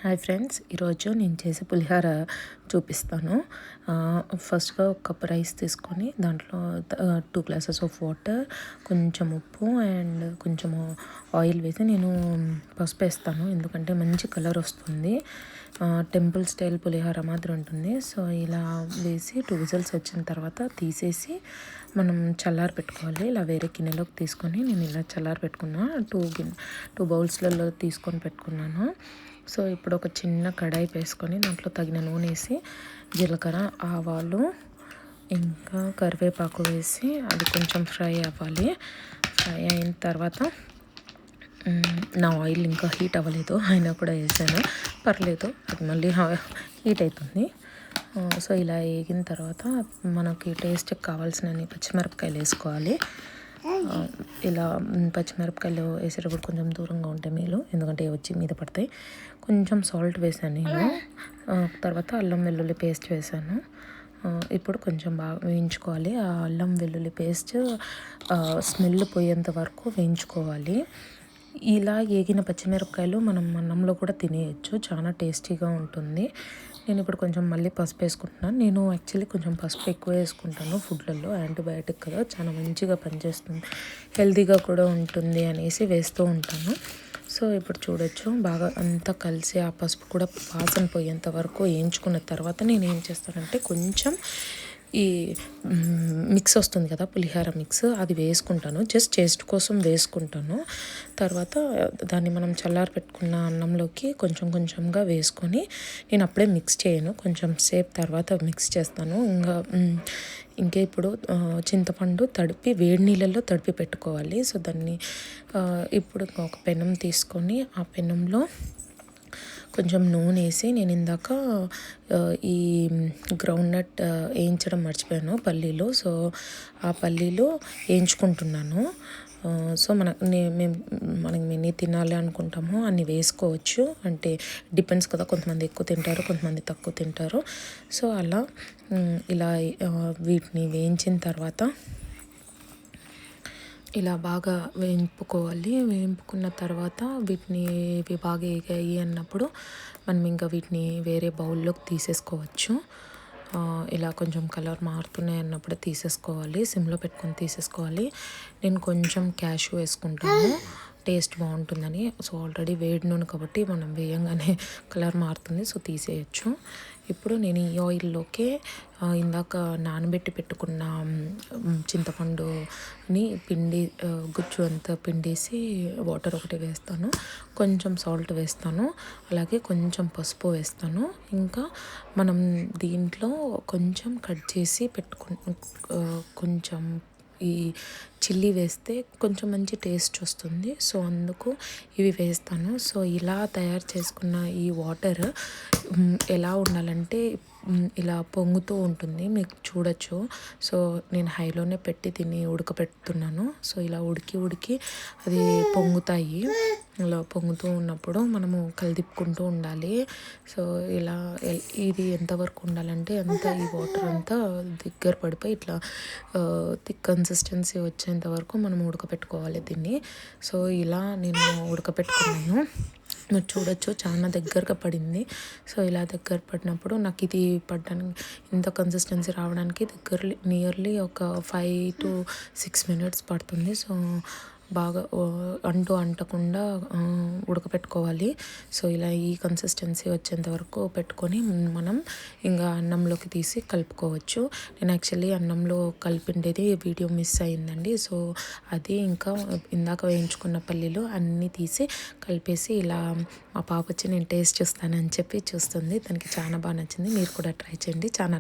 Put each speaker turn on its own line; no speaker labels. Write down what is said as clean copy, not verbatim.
Hi friends, ఈరోజు నేను చేసే పులిహోర చూపిస్తాను. ఫస్ట్గా ఒక కప్ రైస్ తీసుకొని దాంట్లో 2 గ్లాసెస్ ఆఫ్ వాటర్, కొంచెం ఉప్పు అండ్ కొంచెం ఆయిల్ వేసి నేను పసుపు వేస్తాను, ఎందుకంటే మంచి కలర్ వస్తుంది. టెంపుల్ స్టైల్ పులిహోర మాదిరి ఉంటుంది. సో ఇలా వేసి 2 విజిల్స్ వచ్చిన తర్వాత తీసేసి మనం చల్లారి పెట్టుకోవాలి. ఇలా వేరే గిన్నెలోకి తీసుకొని నేను ఇలా చల్లారి పెట్టుకున్నా. 2 బౌల్స్లలో తీసుకొని పెట్టుకున్నాను. సో ఇప్పుడు ఒక చిన్న కడాయి వేసుకొని దాంట్లో తగిన నూనె వేసి జీలకర్ర, ఆవాలు ఇంకా కరివేపాకు వేసి అది కొంచెం ఫ్రై అవ్వాలి. ఫ్రై అయిన తర్వాత నా ఆయిల్ ఇంకా హీట్ అవ్వలేదు, అయినా కూడా వేసాను, పర్లేదు, అది మళ్ళీ హీట్ అవుతుంది. సో ఇలా వేగిన తర్వాత మనకి టేస్ట్కి కావాల్సిన పచ్చిమిరపకాయలు వేసుకోవాలి. ఇలా పచ్చిమిరపకాయలు వేసేటప్పుడు కొంచెం దూరంగా ఉంటే మేలు, ఎందుకంటే వచ్చి మీద పడతాయి. కొంచెం సాల్ట్ వేసాను నేను. తర్వాత అల్లం వెల్లుల్లి పేస్ట్ వేసాను. ఇప్పుడు కొంచెం బాగా వేయించుకోవాలి. ఆ అల్లం వెల్లుల్లి పేస్ట్ స్మెల్ పోయేంత వరకు వేయించుకోవాలి. ఇలా వేగిన పచ్చిమిరపకాయలు మనం అన్నంలో కూడా తినేయచ్చు, చాలా టేస్టీగా ఉంటుంది. నేను ఇప్పుడు కొంచెం మళ్ళీ పసుపు వేసుకుంటున్నాను. నేను యాక్చువల్లీ కొంచెం పసుపు ఎక్కువ వేసుకుంటాను ఫుడ్లలో, యాంటీబయాటిక్ కదా, చాలా మంచిగా పనిచేస్తుంది, హెల్తీగా కూడా ఉంటుంది అనేసి వేస్తూ ఉంటాను. సో ఇప్పుడు చూడొచ్చు, బాగా అంతా కలిసి ఆ పసుపు కూడా వాసన పోయేంత వరకు వేయించుకున్న తర్వాత నేను ఏం చేస్తానంటే కొంచెం ఈ మిక్స్ వస్తుంది కదా, పులిహోర మిక్స్, అది వేసుకుంటాను, జస్ట్ టేస్ట్ కోసం వేసుకుంటాను. తర్వాత దాన్ని మనం చల్లారి పెట్టుకున్న అన్నంలోకి కొంచెం కొంచెంగా వేసుకొని, నేను అప్పుడే మిక్స్ చేయను, కొంచెం సేపు తర్వాత మిక్స్ చేస్తాను. ఇంకా ఇప్పుడు చింతపండు తడిపి వేడి నీళ్ళల్లో తడిపి పెట్టుకోవాలి. సో దాన్ని ఇప్పుడు ఒక పెనం తీసుకొని ఆ పెనంలో కొంచెం నూనె వేసి, నేను ఇందాక ఈ గ్రౌండ్ నట్ వేయించడం మర్చిపోయాను, పల్లీలు. సో ఆ పల్లీలు వేయించుకుంటున్నాను. సో మనకి ఎన్ని తినాలి అనుకుంటామో అన్ని వేసుకోవచ్చు, అంటే డిపెండ్స్ కదా, కొంతమంది ఎక్కువ తింటారు, కొంతమంది తక్కువ తింటారు. సో అలా ఇలా వీటిని వేయించిన తర్వాత ఇలా బాగా వేయింపుకోవాలి. వేయింపుకున్న తర్వాత ఇవి బాగా వేగాయి అన్నప్పుడు మనం ఇంకా వీటిని వేరే బౌల్లోకి తీసేసుకోవచ్చు. ఇలా కొంచెం కలర్ మారుతున్నాయి అన్నప్పుడు తీసేసుకోవాలి, సిమ్లో పెట్టుకొని తీసేసుకోవాలి. నేను కొంచెం క్యాషు వేసుకుంటాను, టేస్ట్ బాగుంటుందని. సో ఆల్రెడీ వేడి నూనె కాబట్టి మనం వేయంగానే కలర్ మారుతుంది, సో తీసేయచ్చు. ఇప్పుడు నేను ఈ ఆయిల్లోకే ఇందాక నానబెట్టి పెట్టుకున్న చింతపండుని గుజ్జు అంతా పిండేసి వాటర్ ఒకటి వేస్తాను, కొంచెం సాల్ట్ వేస్తాను, అలాగే కొంచెం పసుపు వేస్తాను. ఇంకా మనం దీంట్లో కొంచెం కట్ చేసి కొంచెం ఈ చిల్లీ వేస్తే కొంచెం మంచి టేస్ట్ వస్తుంది. సో అందుకు ఇవి వేస్తాను. సో ఇలా తయారు చేసుకున్న ఈ వాటర్ ఎలా ఉండాలంటే ఇలా పొంగుతూ ఉంటుంది, మీకు చూడొచ్చు. సో నేను హైలోనే పెట్టి దీన్ని ఉడకపెడుతున్నాను. సో ఇలా ఉడికి అది పొంగుతాయి. ఇలా పొంగుతూ ఉన్నప్పుడు మనము కలిదిప్పుకుంటూ ఉండాలి. సో ఇలా ఇది ఎంతవరకు ఉండాలంటే ఈ వాటర్ అంతా దగ్గర పడిపోయి ఇట్లా థిక్ కన్సిస్టెన్సీ వచ్చేంత వరకు మనం ఉడకపెట్టుకోవాలి దీన్ని. సో ఇలా నేను ఉడకపెట్టుకున్నాను, మీరు చూడొచ్చు, చాలా దగ్గరగా పడింది. సో ఇలా దగ్గర పడినప్పుడు నాకు ఇది పడడానికి, ఇంత కన్సిస్టెన్సీ రావడానికి నియర్లీ ఒక 5 to 6 minutes పడుతుంది. సో బాగా అంటకుండా ఉడకపెట్టుకోవాలి. సో ఇలా ఈ కన్సిస్టెన్సీ వచ్చేంత వరకు పెట్టుకొని మనం ఇంకా అన్నంలోకి తీసి కలుపుకోవచ్చు. నేను యాక్చువల్లీ అన్నంలో కలిపిండేది వీడియో మిస్ అయిందండి. సో అది ఇంకా ఇందాక వేయించుకున్న పల్లీలు అన్నీ తీసి కలిపేసి ఇలా మా పాప వచ్చి నేను టేస్ట్ చూస్తానని చెప్పి చూస్తుంది, తనకి చాలా బాగా నచ్చింది. మీరు కూడా ట్రై చేయండి. చాలా